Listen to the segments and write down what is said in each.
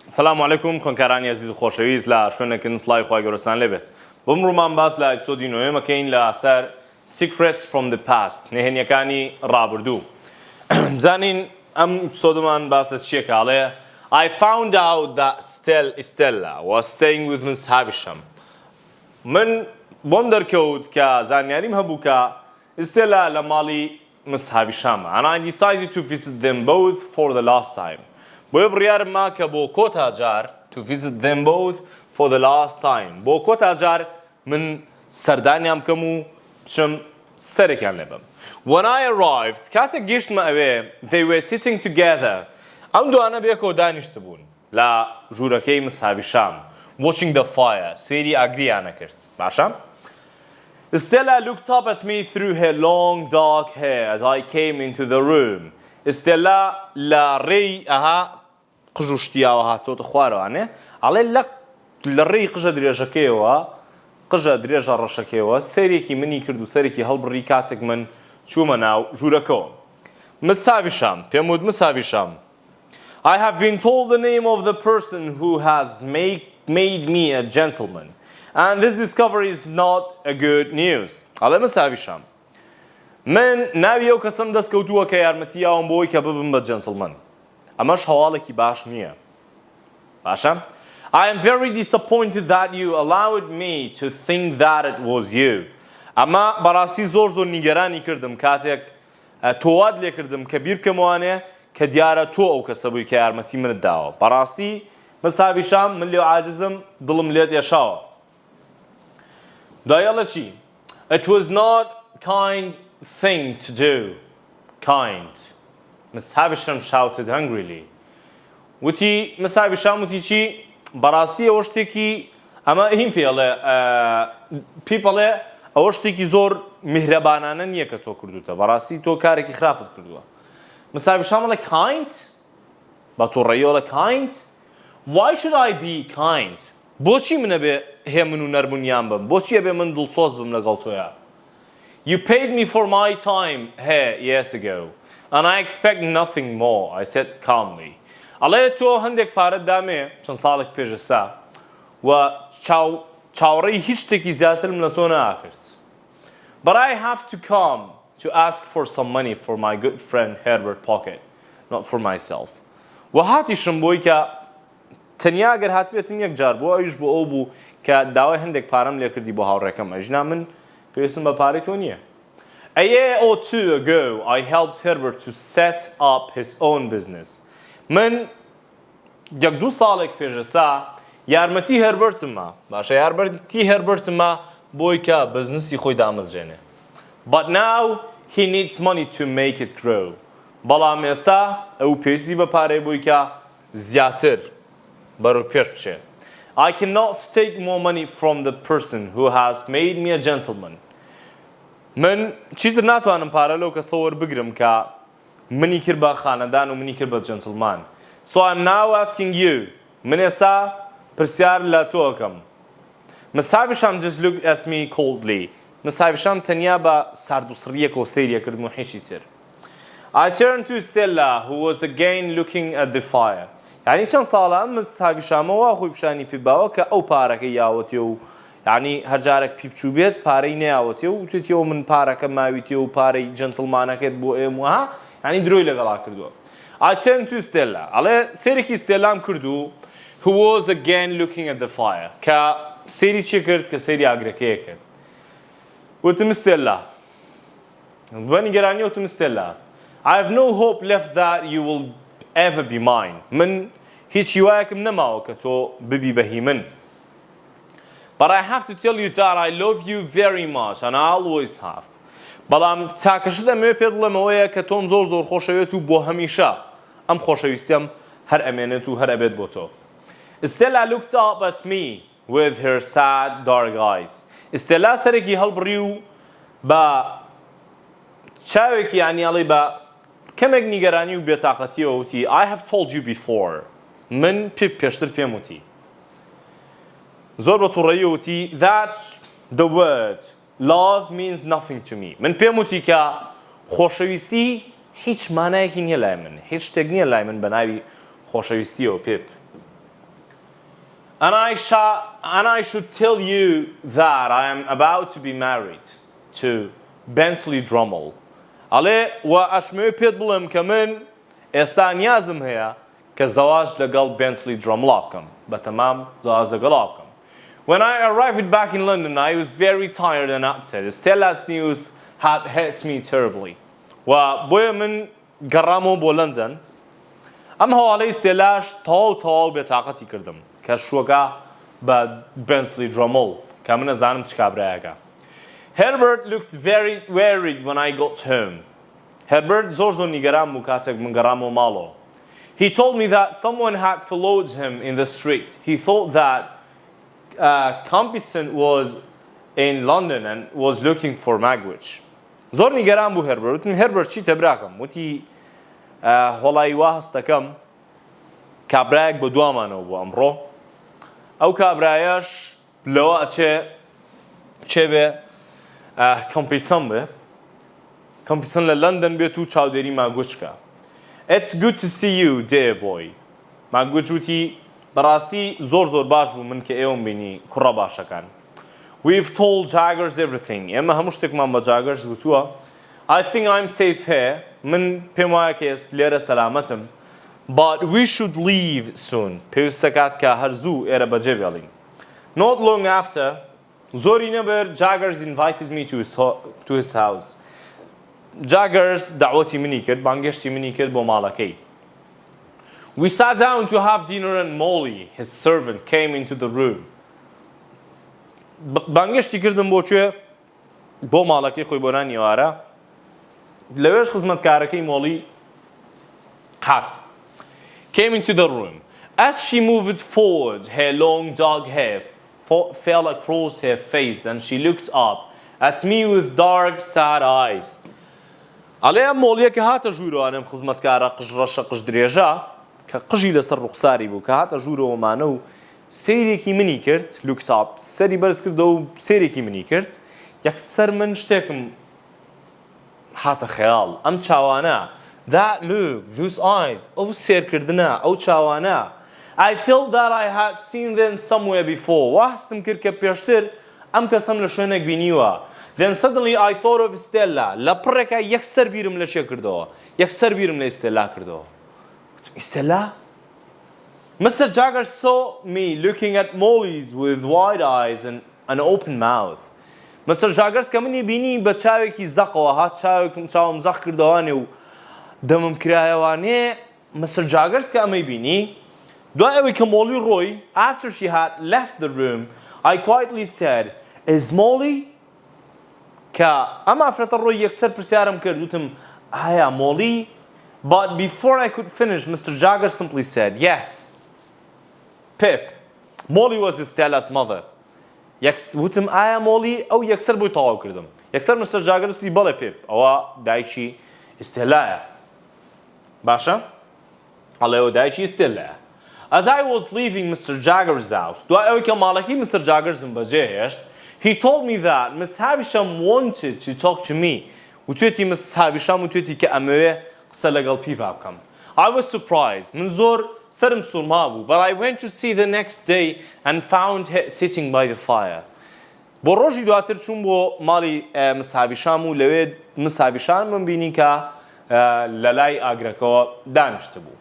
سلام علیکم خوێندکارانی عزیز و خۆشەویست لە شوێنێکن سڵای خی گەورەستان لێبێت بمڕوومان باس لە ئەپیسۆدی نوێمەکەین لەسەر Secrets from the Past نهێنیەکانی ڕابردوو بزانین ئەم ئەپیسۆدمان باس لە چیەکە ئاڵێ I found out that Stella was staying with Miss Havisham من بۆم دەرکەوت کە زانیاریم هەبوو کە Stella لە ماڵی Miss Havisham and I decided to visit them both for the last time بۆیە بڕیارم ما کە بۆ کۆتا جار to visit them both for the last time بۆ کۆتا جار من سەردانیان بکەم و بچم سەرێکیان لێ بم When I arrived کاتێک گەیشتمە ئەوێ they were sitting together ئەم دوانە بێکەوە دانیشتە بوون لە ژوورەکەی Miss Havisham watching the fire سێری ئاگریانە کرد باشە Stella looked up at me through her long dark hair as I came into the room Stella لە ڕێی ئەها قژ و شتیاوە هاتۆتە خوارەوانێ ئەڵێ لە ڕێی قژە درێژەکەیەوە قژە درێژە ڕەشەکەیەوە سەرێکی منی کرد و سەرێکی هەڵبڕی کاتێک من چوومە ناو ژوورەکەەوە Miss Havisham پێم وت Miss Havisham I have been told the name of the person who has made me a gentleman and this discovery is not a good news ئەڵێ Miss Havisham من ناوی ئەو کەسم دەستکەوتووە کە یارمەتیاوم بۆی کە ببم بە جەنسڵمەن ئەمەش هەواڵێکی باش نییە باشە I am very disappointed that you allowed me to think that it was you ئەمە بەڕاستی زۆر نیگەرانی کردم کاتێک تۆوات لێ کردم کە بیر بکەمەوانێ کە دیارە تۆ ئەو کەسە بووی کە یارمەتی منت داوە بەڕاستی Miss Havisham من لێو عاجزم دڵم لێت ێشاوە دوایەڵە چی It was not kind thing to do kind Miss Havisham shouted hungrily وتی Miss Havisham وتی چی بەڕاستی ئەوە شتێکی ئەمە هیم پێڵێ پێڵێ ئەوە شتێکی زۆر میهرەبانانە نییە کە تۆ کردوتە بەڕاستی تۆ کارێکی خراپت کردووە Miss Havisham وڵێ kind بە تووڕێیەوە kind why should I be kind بۆچی منە بێ هێ من و نەرمونیان بم بۆچیە بێ من دڵسۆز بم لەگەڵ تۆیە You paid me for my time here years ago and I expect nothing more I said calmly ئەڵێ تۆ هەندێک پارەت دامێ چەند ساڵێک پێشەسا و چاوەڕێی هیچ شتێکی زیاترم لە تۆ ناکرد But I have to come to ask for some money for my good friend Herbert Pocket not for myself و هاتیشم بۆی کە تەنیا گەر هاتبێتم یەک جار بۆ ئەویش بۆ ئەو بوو کە داوای هەندێک پارەم لێ کردی بۆ هاوڕێکەم ئەژنا من پێویستم بە پارەی تۆ نییە A year or two ago I helped Herbert to set up his own business من یەک دوو ساڵێک پێشەسا یارمەتی هەربەرتمە باشە یارمەتی هەربەرتمە بۆی کە بزنسی خۆی دامەزرێنێ But now he needs money to make it grow بەڵام ئێستا ئەو پێویستی بە پارەی بووی کە زیاتر بەرەو پێش بچێت I cannot take more money from the person who has made me a gentleman من چیتر ناتوانم پارە لەو کەسە وەربگرم کە منی کرد بە خانەدان و منی کرد بە جەنتڵمان So I'm now asking you من ئێستا پرسیار لە تۆ ئەەکەم Miss Havisham just looked at me coldly Miss Havisham تەنیا بە سارد و سڕیەکەوە سەیریە کردم و هیچی تر I turned to Stella who was again looking at the fire یعنی چەند ساڵە Miss Havishamەوە خۆی پیشانی پێ باوە کە ئەو پارەکە یاوەتێ و یعنی هەر جارێک پێ بچوو بێت پارەی نەیاوەتێ و توێتەوە من پارەکە ماویتێ و پارەی جەنتڵمانەکەت بۆ ئێمەوە یعنی درۆی لەگەڵا کردووە I turned to Stella ئەڵێ سێرێکی ستێلام کردو who was again looking at the fire کە سێری چی کرد کە سێری ئاگرەکەیە کرد وتم Stella بە نیگەرانی وتم Stella I have no hope left that you will ever be mine من هیچ هیوایەکم نەماوە کە تۆ ببی بەهی من But I have to tell you that I love you very much and I always have بەڵام چاکەشت ئەمەوێ پێ دڵێمەوەیە کە تۆم زۆر خۆشەوێت و بۆ هەمیشە ئەم خۆشەویستیم هەر ئەمێنێت و هەر ئەبێت بۆ تۆ Stella looked up at me with her sad dark eyes Stella سەرێکی هەڵبڕی و بە چاوێکی یانیاڵی بە کەمێک نیگەرانی و بێتاقەتیەوە وتی I have told you before من پێشتر پێم وتی زۆر بە تووڕەیی وتی That's the word Love means nothing to me من پێم وتی کە خۆشەویستی هیچ مانایەکی نییە لای من هیچ شتێک نییە لای من بە ناوی خۆشەویستیەوە پێ and I should tell you that I am about to be married to Bentley Drummel. عليه وأشمي بيت بلم كمان استانيازم هي كزواج لقل بنتلي دراملاكم بتمام زواج لقلابكم. When I arrived back in London, I was very tired and upset. Stella's news had hit me terribly. وبويا من قرامو بولندن أم هو عليه ستيلاش طول بطاقتي كردم كشوكا بعد بنتلي درامل كمان زانم تكابرايكا. Herbert looked very worried when I got home. Herbert زورزو نيجرام مكاتب من قرامو مالو. He told me that someone had followed him in the street. He thought that Compison was in London and was looking for Magwitch. زور نيجرام بو هربرت. هربرت شي تبراكم. وتي والله واهستكم كابراك بدوامانو بو أمره. أو كابرايش لو چه Compison به. Compison لندن به تو چاودری Magwitch کا. It's good to see you, dear boy. Magwitch وتی براستی زور باش بو من که ایوم بینی کرا باشه کن. We've told Jaggers everything. اما هموشتك من با Jaggers بتوه. I think I'm safe here. من پیمایی که است لیر سلامتم. But we should leave soon. پیوستکات که هر زو ایره بجه بیالین. Not long after, زوری نبر Jaggers invited me to his house. Jaggers دعوتي مني كد بانجشتي مني كد بمالكي. We sat down to have dinner and Molly, his servant, came into the room. بانگشتی کردم بۆ ماڵەکەی خۆی بۆ نانی ئێوارە لەوێش خزمەتکارەکەی مۆڵی هات. Came into the room. As she moved forward, her long dark hair fell across her face and she looked up at me with dark, sad eyes. عليها مۆڵیە کە هاتە ژوورەوانم خزمەتکارە قژڕەشە قژدرێژە کە قژی لەسەر ڕوخساری بوو کە هاتە ژوورەوەمانە و سەیرێکی منی کرد looked up سەری بەرز کردەوە و سەیرێکی منی کرد یەکسەر من شتێکم هاتە خەیاڵ ئەم چاوانە that look those eyes ئەو سێرکردنە ئەو چاوانە I felt that I had seen them somewhere before وەهستم کرد کە پێشتر ئەم کەسەم لە شوێنێک بینیوە. Then suddenly I thought of Stella. لە پڕێکە یەکسەر بیرم لە چێ کردەوە یەکسەر بیرم لە Stella کردەوە. Stella? Mr. Jagger saw me looking at Molly's with wide eyes and an open mouth. Mr. Jaggers کە منی بینی بە چاوێکی زەقەوە هات چاوم زەق کردەوانێ و دەمم کرایەوانێ Mr. Jaggers کە ئەمەی بینی دوای ئەوەی کە مۆڵی ڕۆی after she had left the room I quietly said is Molly کە ئەم ئافرەتە ڕۆی یەکسەر پرسیارم کرد وتم ئایا مۆڵی but before I could finish Mr. Jagger simply said yes Pip Molly was Stella's mother وتم ئایا مۆڵی ئەو یەکسەر بۆی تەواو کردم یەکسەر Mr. Jagger وتی بەڵێ پێپ ئەوە دایکی ئستێلایە باشە ئەڵێ ئەوە دایکی ئستێلایە. As I was leaving Mr. Jagger's house دوای ئەوەی کە ماڵەکەی Mr. Jaggerزم بەجێهێشت he told me that Miss Havisham wanted to talk to me وتوێتی Miss Havisham وتوێتی کە ئەمەوێ قسە لەگەڵ پیپا بکەم. I was surprised من زۆر سرم سوورما بوو but I went to see the next day and found her sitting by the fire. بۆ ڕۆژی دواتر چوون بۆ ماڵی Miss Havisham و لەوێ Miss Havisham من بینی کە لە لای ئاگرەکەوە دانیشتە بوو.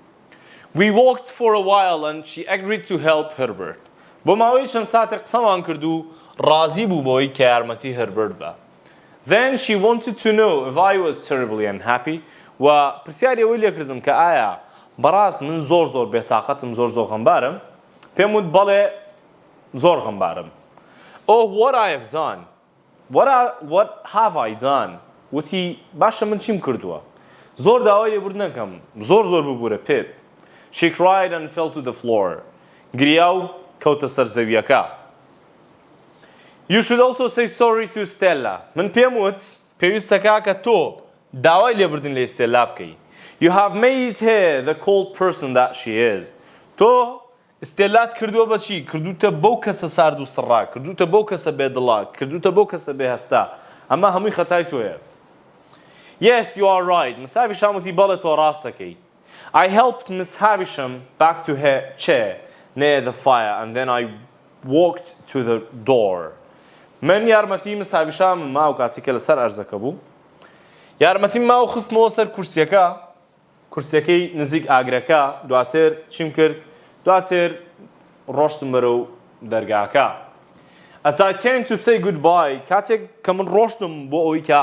We walked for a while and she agreed to help Herbert. بۆ ماوەی چەند ساتێک قسەمان کرد و ڕازی بوو بۆی کە یارمەتی Herbert بە. Then she wanted to know if I was terribly unhappy و پرسیاری ئەوەی لێ کردم کە ئایا بەڕاست من زۆر بێتاقەتم زۆر غەمبارم پێم وت بەڵێ زۆر غەمبارم. Oh what I have done what have I done وتی باشە من چیم کردووە زۆر داوای لێبوردن نەکەم زۆر ببوورە پێپ. She cried and fell to the floor. گریا و کەوتە سەر زەویەکە. You should also say sorry to Stella. من پێم وت پێویستەکە کە تۆ داوای لێبوردن لە ئستێلا بکەی. You have made her the cold person that she is. تۆ ئستێلات کردووە بە چی؟ کردوتە بەو کەسە سارد و سڕا، کردوتە بەو کەسە بێدڵا، کردوتە بەو کەسە بێهەستا. ئەمە هەمووی خەتای تۆیە. Yes, you are right. Miss Havisham وتی بەڵێ تۆ ڕاست دەکەی. I helped Miss Havisham back to her chair near the fire and then I walked to the door. من یارمەتی مساویشام ما و کاتی کە لەسەر ئەرزەکە بوو یارمەتی ما و خستمەوە سەر کورسیەکەی نزیک ئاگرەکە دواتر چیم کرد دواتر ڕۆشتم بەرەو دەرگاکە. As I turned to say goodbye کاتێک کە من ڕۆشتم بۆ ئەوەی کە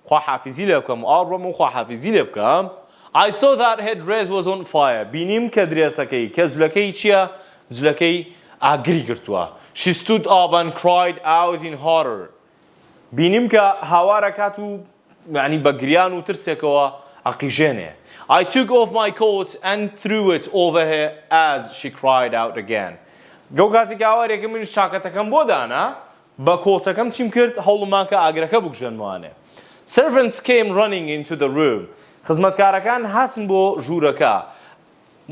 خواحافیزی لێ بکەم ئاڕۆم و خواحافیزی لێ بکەم I saw that headdress was on fire. بینیم کە درێسەکەی کە جلەکەی چییە؟ جلەکەی ئاگری گرتووە. She stood up and cried out in horror. بینیم کە هاوارەکات و یعنی بە گریان و ترسێکەوە ئەقیژێنێ. I took off my coat and threw it over her as she cried out again. گەو کاتێک هاوارێکە من شاکەتەکەم بۆ دانا بە کۆچەکەم چیم کرد هەوڵمان کە ئاگرەکە بکوژێنمەوانێ. Servants came running into the room. خزمەتکارەکان هاتن بۆ ژوورەکە.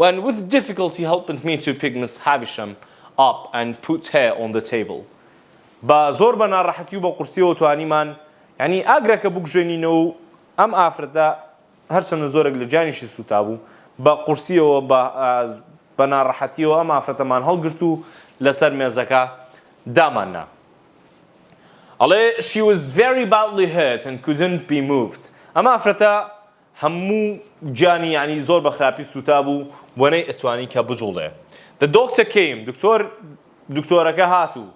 When with difficulty helped me to pick Miss Havisham up and put her on the table. با زۆر بە ناڕەحەتی و بە قورسیەوە توانیمان یعنی ئاگرەکە بکوژێنینەوە ئەم ئافرەتە هەرچەندە زۆرێک لە جانیشی سوتا بوو بە قورسیەوە بە ناڕەحەتیەوە ئەم ئافرەتەمان هەڵگرت و لەسەر مێزەکە داماننا. ئەڵێ she was very badly hurt and couldn't be moved. ئەم ئافرەتە هەموو جانی یعنی زۆر بە خراپی سوتا بوو وەنەی ئەتوانی کە بجوڵێ. The doctor came. دکتۆرەکە هاتوو.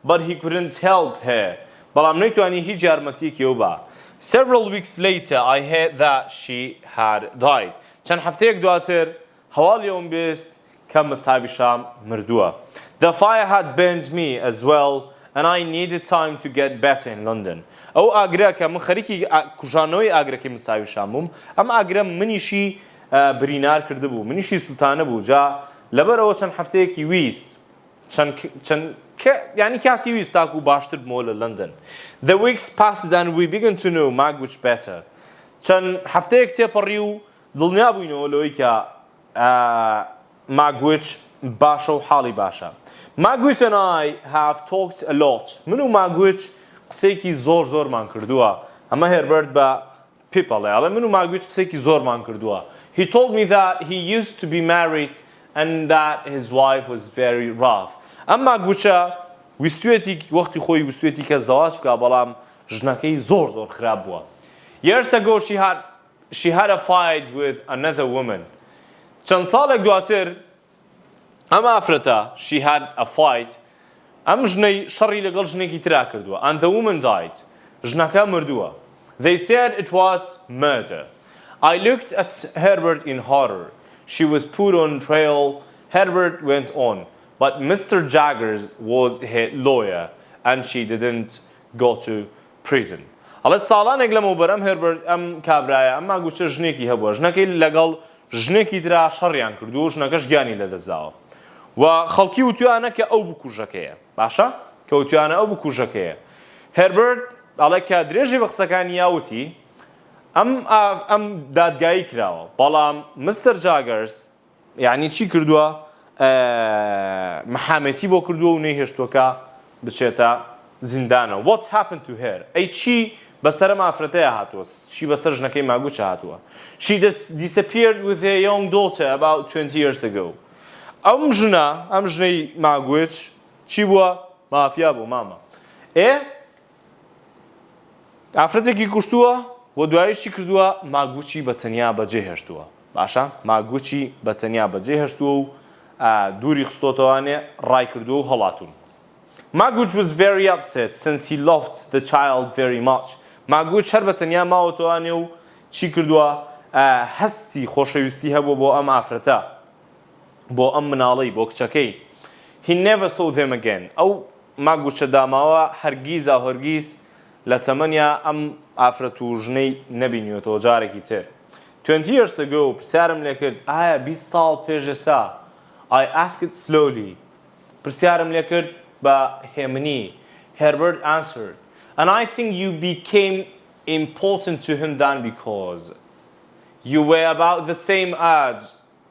But he couldn't help her. بەڵام نەیتوانی هیچ یارمەتیەکی ئەو بە. Several weeks later I heard that she had died. چەند هەفتەیەک دواتر هەواڵیەوەم بیست کە Miss Havisham مردووە. The fire had burned me as well and I needed time to get better in London. ئەو ئاگرە کە من خەریکی کوژانەوەی ئاگرەکەی Miss Havisham بووم ئەم ئاگرە منیشی برینار کرده بوو منیشی سوتانە بوو جا لەبەرەوە چەند هەفتەیەکی ویست یعنی کاتی ویست تاکو باشتر بمەوە لە لندن. The weeks passed and we began to know Magwitch better. چەند هەفتەیەک تێپەڕی و دڵنیا بووینەوە لەوەی کە Magwitch باشە و حاڵی باشە. Magwitch and I have talked a lot. من و Magwitch قسەیەکی زۆرمان کردووە. ئەمە هێربەرت بە پیپەڵێ ئەڵێ من و Magwitch قسەیەکی زۆرمان کردووە. He told me that he used to be married and that his wife was very rough. ئەم Magwitchە ویستوێتی وەختی خۆی ویستوێتی کە زەواج بکا بەڵام ژنەکەی زۆر خراپ بووە. Years ago she had a fight with another woman. چەند ساڵێک دواتر ئەم ئافرەتە she had a fight ئەم ژنەی شەڕی لەگەڵ ژنێکی ترا کردووە and the woman died. ژنەکە مردووە. They said it was murder. I looked at Herbert in horror. She was put on trial. Herbert went on. But Mr. Jaggers was her lawyer and she didn't go to prison. ئەڵێ ساڵانێک لەمەوبەر ئەم هێربەرت ئەم کابرایە ئەم Magwitchە ژنێکی هەبووە ژنەکەی لەگەڵ ژنێکی ترا شەڕیان کردووە و ژنەکەش گیانی لەدەستداوە و خەڵکی وتویانە کە ئەو بکوژەکەیە باشە کە وتویانە ئەو بکوژەکەیە. هێربەرت ئەڵێ کە درێژی بە قسەکانی یاوتی ئەم دادگایی کراوە بەڵام مستر جاگەرز یعنی چی کردووە محامەتی بۆ کردووە و نەیهێشتووەکە بچێتە زیندانەوە. What happened to her? ئەی چی بەسەر ئەم ئافرەتەیە هاتووە چی بەسەر ژنەکەی Magwitchە هاتووە. She disappeared with her young daughter about 20 years ago. ئەم ژنەی Magwitch چی بووە؟ مافیا بوو ماما. ئافرەتێکی کوشتووە و دواییشی کردووە Magwitchi بەتەنیا بەجێهێشتووە باشە Magwitchi بەتەنیا بەجێهێشتووە و دووری خستۆتەوانێ ڕای کردووە و هەڵاتون. Magwitch was very upset since he loved the child very much. Magwitch هەر بەتەنیا ماوەتەوانێ و چی کردووە هەستی خۆشەویستی هەبووە بۆ ئەم ئافرەتە بۆ ئەم مناڵەی بۆ کچەکەی. He never saw them again. ئەو Magwitchە داماوە هەرگیز لە تەمەنیا ئەم ئافرەت و ژنەی نەبینیوەتەوە جارێکی تر. 20 years ago پرسیارم لێ کرد ئایا 20 ساڵ پێش ئێستا I asked it slowly. پرسیارم لێ کرد بە هێمنی. Herbert answered. And I think you became important to him then because you were about the same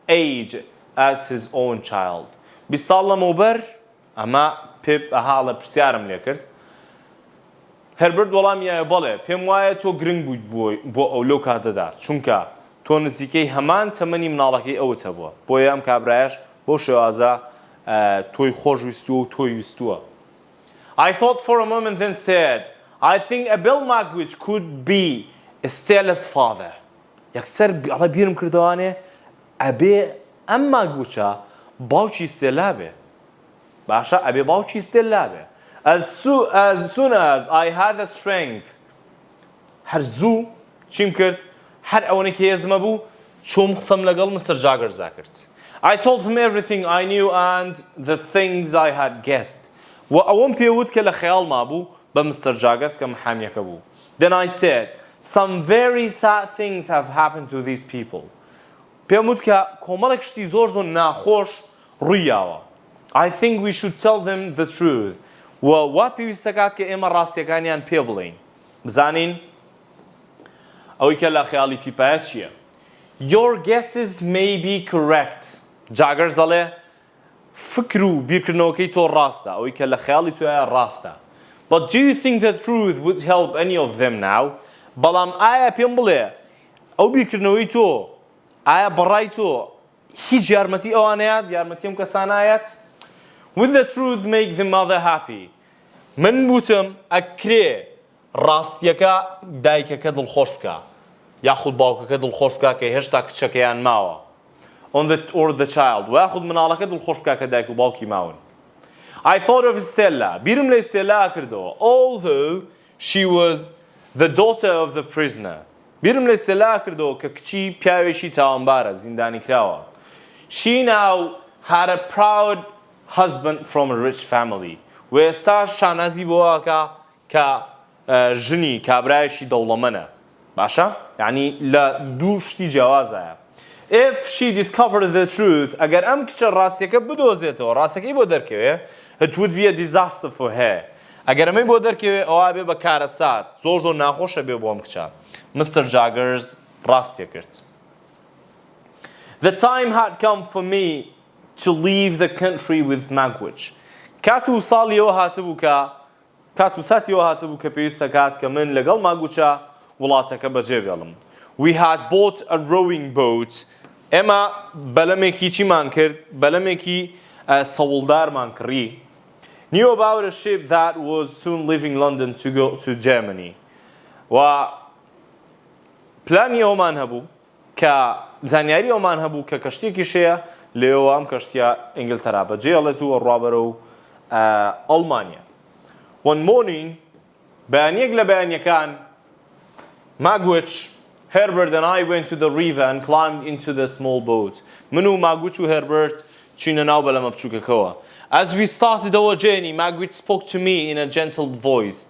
age as his own child. 20 ساڵ لەمەوبەر ئەمە پێ هاڵە پرسیارم لێ کرد. هێربەرت وەڵامیایە بەڵێ پێم وایە تۆ گرنگ بوویت بۆ ئەو لەو کاتەدا چونکە تۆ نزیکەی هەمان تەمەنی مناڵەکەی ئەوت هەبووە بۆیە ئەم کابرایەش بۆ شێوازە تۆی خۆشویستووە و تۆی ویستووە. I thought for a moment then said, I think Abel Magwitch could be Stella's father. یەکسەر ئەڵە بیرم کردوانێ ئەبێ ئەم ماگوچە باوکی ستێلا بێ. باشە ئەبێ باوکی ستێلا بێ. As soon as I had the strength هەر زوو چیم کرد هەر ئەوەنێک هێزمە بوو چۆم قسەم لەگەڵ مستر جاگەرزا کرد. I told him everything I knew and the things I had guessed. و ئەوەم پێوت کە لە خەیاڵما بوو بە مستر جاگەرز کە محامیەکە بوو. Then I said, some very sad things have happened to these people. پێم وت کە کۆمەڵێک شتی زۆر زۆر ناخۆش ڕوویاوە. I think we should tell them the truth. وا پێویستە کات کە ئێمە ڕاستیەکانیان پێ بڵێین. بزانین ئەوەی کە لە خەیاڵی پیپایە چییە؟ Your guesses may be correct. جاگەرز دەڵێ فکر و بیرکردنەوەکەی تۆ ڕاستە ئەوەی کە لە خەیاڵی تۆیە ڕاستە. But do you think the truth would help any of them now? بەڵام ئایا پێم بڵێ ئەو بیرکردنەوەی تۆ ئایا بەڕای تۆ هیچ یارمەتی ئەوانەیەت یارمەتی ئەم کەسانایەت؟ With the truth make the mother happy. من بوتم ئەکرێ ڕاستیەکە دایکەکە دڵخۆش بکە یاخود باوکەکە دڵخۆش بکە کە هێشتا کچەکەیان ماوە. or the child و یاخود مناڵەکە دڵخۆش بکە کە دایک و باوکی ماون. I thought of Stella. بیرم لە Stella کردەوە. Although she was the daughter of the prisoner. بیرم لە Stella کردەوە کە کچی پیاوێکی تاوانبارە زیندانی کراوە. She now had a proud husband from a rich family. و ئێستا شانازی بۆوەکە کە ژنی کابرایەکی دەوڵەمەندە. باشە؟ یعنی لە دوو شتی جیاوازایە. If she discovered the truth, ئەگەر ئەم کچە ڕاستیەکە بدۆزێتەوە ڕاستیەکەی بۆ دەرکەوێ it would be a disaster for her. ئەگەر ئەمەی بۆ دەرکەوێ ئەوە بێ بە کارەسات زۆر زۆر ناخۆشە بێ بۆ ئەم کچە. Mr. Jaggers ڕاستیە کرد. The time had come for me to leave the country with Magwitch. کات و ساڵیەوە هاتبوو کە کات و ساتیەوە هاتبوو کە پێویستە کات کە من لەگەڵ ماگوچە وڵاتەکە بەجێ بێڵم. We had bought a rowing boat. ئێمە بەلەمێکی چیمان کرد بەلەمێکی سەوڵدارمان کڕی. Knew about a ship that was soon leaving London to go to Germany. و پلانی ئەومان هەبوو کە زانیاری ئەومان هەبوو کە کەشتێکی شەیە لێەوە ئەم کەشتیە ئینگلتەرا بەجێڵێت و ڕابەرە و ئەڵمانیا. One morning بەیانیەک لە بەیانیەکان Magwitch, Herbert and I went to the river and climbed into the small boat. من و Magwitch و Herbert چینە ناو بەلەمە بچووکەکەوە. As we started our journey, Magwitch spoke to me in a gentle voice.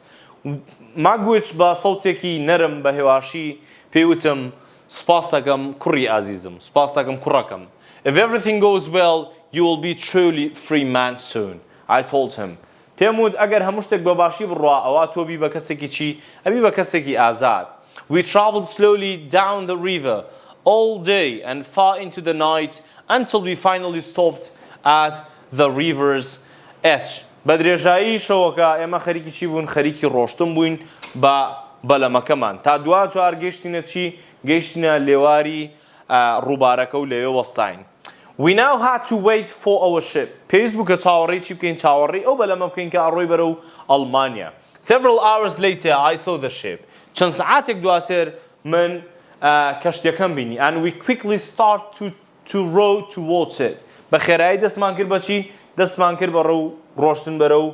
Magwitch بە سەوتێکی نەرم بە هێواشی پێوتم سپاس دەکەم کوڕی ئازیزم سپاس دەکەم کوڕەکەم. If everything goes well, you will be truly free man soon. I told him. پێم وت ئەگەر هەموو شتێک بە باشی بڕوا ئەوە تۆ بی بە کەسێکی چی ئەبی بە کەسێکی ئازاد. We traveled slowly down the river all day and far into the night until we finally stopped at the river's edge. بە درێژایی شەوەکە ئێمە خەریکی چی بوون خەریکی ڕۆشتن بووین بە بەلەمەکەمان تا دوا جار گەیشتینە چی گەیشتینە لێواری ڕووبارەکە و لەوێ وەستاین. We now had to wait for our ship. پێویست بوو کە چاوەڕێی چی بکەین چاوەڕێی ئەو بەلەمە بکەین کە ئەڕۆی بەرە و ئەڵمانیا. Several hours later I saw the ship. چەند سەعاتێک دواتر من کەشتیەکەم بینی and we quickly start to row towards it. بە خێرایی دەستمان کرد بەچی دەستمان کرد بە ڕەو ڕۆشتن بەرە و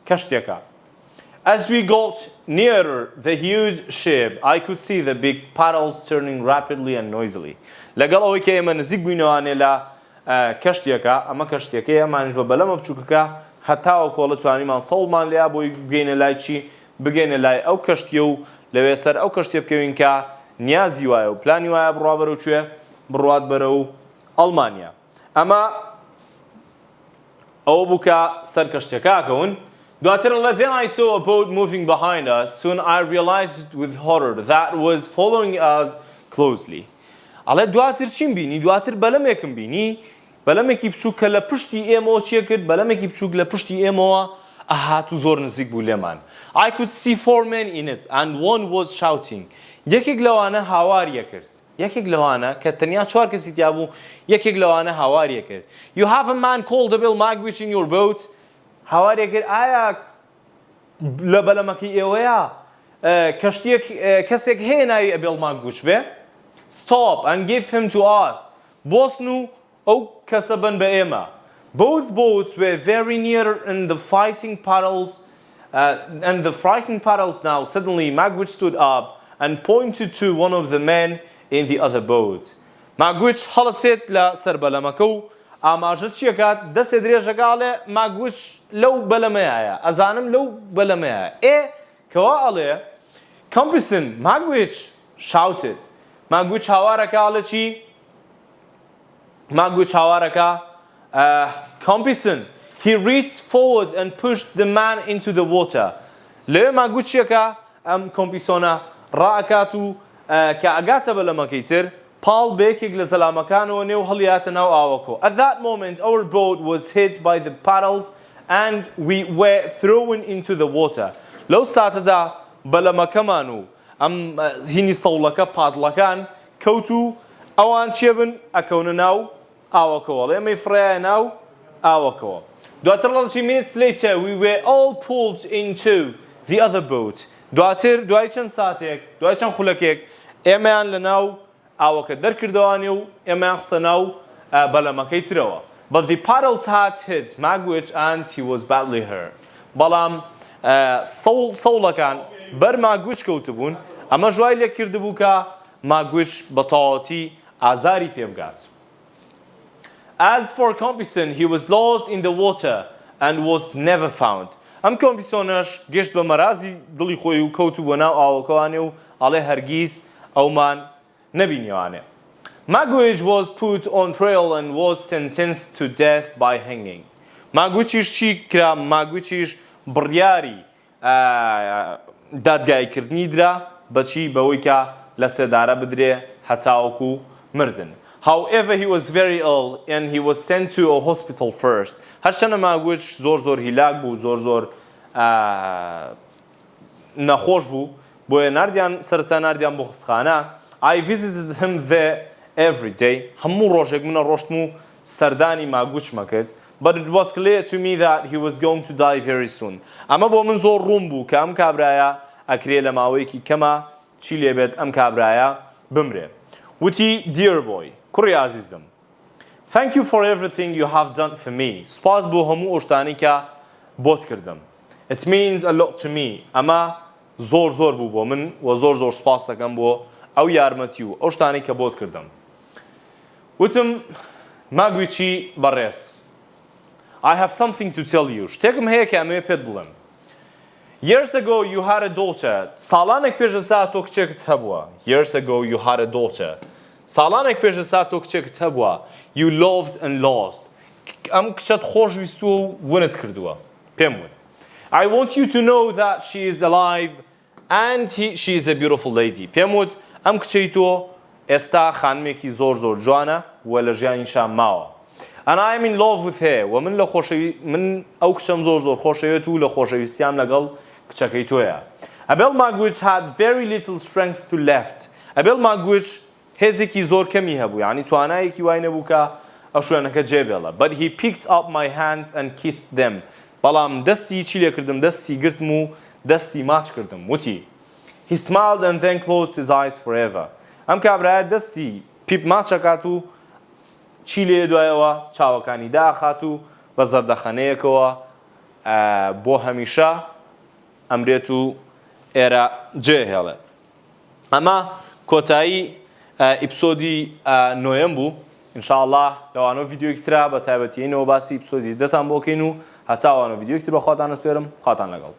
کەشتێکە. As we got nearer the huge ship, I could see the big paddles turning rapidly and noisily. لەگەڵ ئەوەی کە ئێمە نزیک بووینەوانێ لە کەشتێکە ئەمە کەشتێکەیە ئەمانش بە بەلەمە بچووکەکە هەتاوە کۆڵە توانیمان سەڵمان لێیا بۆی بگەینە لای چی بگەینە لای ئەو کەشتیە و لەوێ سەر ئەو کەشتێ بکەوین کە نیازی وایە و پلانی وایە بڕوا بەرە و کوێ بڕوات بەرە و ئەڵمانیا. ئەمە ئەوە بوو کە سەر کەشتێکە کەون. دواتر then I saw a boat moving behind us. Soon I realized with horror that was following us closely. ئەڵێ دواتر چیم بینی؟ دواتر بەلەمێکم بینی بەلەمێکی بچووک کە لە پشتی ئێمەوە چیە کرد؟ بەلەمێکی بچووک لە پشتی ئێمەوە ئەهات و زۆر نزیک بوو لێمان. I could see 4 men in it and one was shouting. یەکێک لەوانە هاواریە کرد. یەکێک لەوانە کە تەنیا 4 کەسی تیا بوو یەکێک لەوانە هاواریە کرد You have a man called Bill Magwitch in your boat هاواریە کرد ئایا لە بەلەمەکەی ئێوەیە کەشتێک کەسێک هەیە ناوی Bill Magwitch بێ Stop and give him to us بۆسن و ئەو کەسە بن بە ئێمە Both boats were very near in the fighting paddles and the frightened paddles now suddenly Magwitch stood up and pointed to one of the men in the other boat. Magwitch هەڵەسێت لە سەر بەلەمەکە و ئاماژە چیەکات دەستێ درێژەکاڵێ Magwitch لەو بەلەمەیە ئەزانم لەو بەلەمەیە کەوا ئەڵێ Compison Magwitch shouted Magwitch هاوارەکاڵە چی Magwitch هاوارەکە Compison He reached forward and pushed the man into the water. لەوێ Magwitch چیەکە ئەم کۆمپیسۆنە ڕائەکات و کە ئەگاتە بەلەمەکەی تر پاڵ بێکێک لە زەلامەکانەوە نێو هەڵیاتە ناو ئاوەکۆ At that moment our boat was hit by the paddles and we were thrown into the water. لەو ساتەدا بەلەمەکەمان و ئەم هینی سەوڵەکە پادڵەکان کەوت و ئەوان چێ بن ئەکەونە ناو ئاوەکەوە ئێمەی فڕایە ناو ئاوەکەوە دواتر لە minutes later we were all pulled into the other boat دواتر دوای چەند ساتێک دوای چەند خولەکێک ئێمەیان لە ناو ئاوەکە دەرکردەوانی و ئێمەیان خستە ناو بەلەمەکەی ترەوە But the paddles had hit Magwitch and he was badly hurt بەڵام سەوڵەکان بەر Magwitch کەوتبوون ئەمە ژوای لێ کردبوو کە Magwitch بە تەواوەتی ئازاری پێ بگات As for Compison, he was lost in the water and was never found. ئەم کۆمپیسۆنەش گەشت بە مەرازی دڵی خۆی و کەوت بۆ ناو ئاوەکەوانێ و ئەڵێ هەرگیز ئەومان نەبینیوانێ. Magwitch was put on trial and was sentenced to death by hanging. Magwitchish چی کرا؟ Magwitchish بڕیاری دادگایکردنی درا بەچی بەوەی کە لە سێدارە بدرێ هەتاوەکو مردن. However, he was very ill and he was sent to a hospital first. هەرچەندە Magwitch زۆر هیلاک بوو زۆر نەخۆش بوو بۆیە ناردیان سەرەتا ناردیان بۆ خستخانە I visited him there every day. هەموو ڕۆژێک منە ڕۆشتم و سەردانی Magwitchمە کرد But it was clear to me that he was going to die very soon. ئەمە بۆ من زۆر ڕوون بوو کە ئەم کابرایە ئەکرێ لە ماوەیەکی کەمە چی لێبێت ئەم کابرایە بمرێ وتی Dear boy کوڕی عزیزم Thank you for everything you have done for me. سپاس بۆ هەموو ئەو شتانەی کە بۆت کردم. It means a lot to me. ئەمە زۆر بوو بۆ من و زۆر سپاس دەکەم بۆ ئەو یارمەتی و ئەو شتانەی کە بۆت کردم. وتم Magwitchi بەڕێز I have something to tell you. شتێکم هەیە کە ئەمەوێ پێت بڵێم. Years ago you had a daughter. ساڵانێک پێش ئێستا تۆ کچێکت هەبووە. Years ago you had a daughter. ساڵانێک پێش ئێستا تۆ کچێکت هەبووە. You loved and lost. ئەم کچەت خۆشویستووە و ونت کردووە. پێم وت. I want you to know that she is alive and she is a beautiful lady. پێم وت ئەم کچەی تۆ ئێستا خانمێکی زۆر جوانە و لە ژیانیشان ماوە. And I am in love with her. و من ئەو کچەم زۆر خۆشەوێت و لە خۆشەویستیام لەگەڵ کچەکەی تۆیە. Abel Magwitch had very little strength to left. Abel Magwitch هێزێکی زۆر کەمی هەبوو یعنی توانایەکی وای نەبوو کە ئەو شوێنەکە جێبێڵە But he picked up my hands and kissed them. بەڵام دەستی چی لێ کردم دەستی گرتم و دەستی ماچ کردم وتی He smiled and then closed his eyes forever. ئەم کابرایە دەستی پیپ ماچەکات و چی لێ دوایەوە چاوەکانی داخات و بە زەردەخەنەیەکەوە بۆ هەمیشە ئەمرێت و ئێرە جێهێڵێ ئەمە کۆتایی ئیپسۆدی نۆیەم بوو ئینشاءالله لەوانەوە ڤیدیۆیەکی ترا بە تایبەتیەوە باسی ئیپسۆدی دەتان بۆکەین و هەتاوانە ڤیدیۆیەکی تر بە خواتان ئەسپێرم خواتان لەگەڵ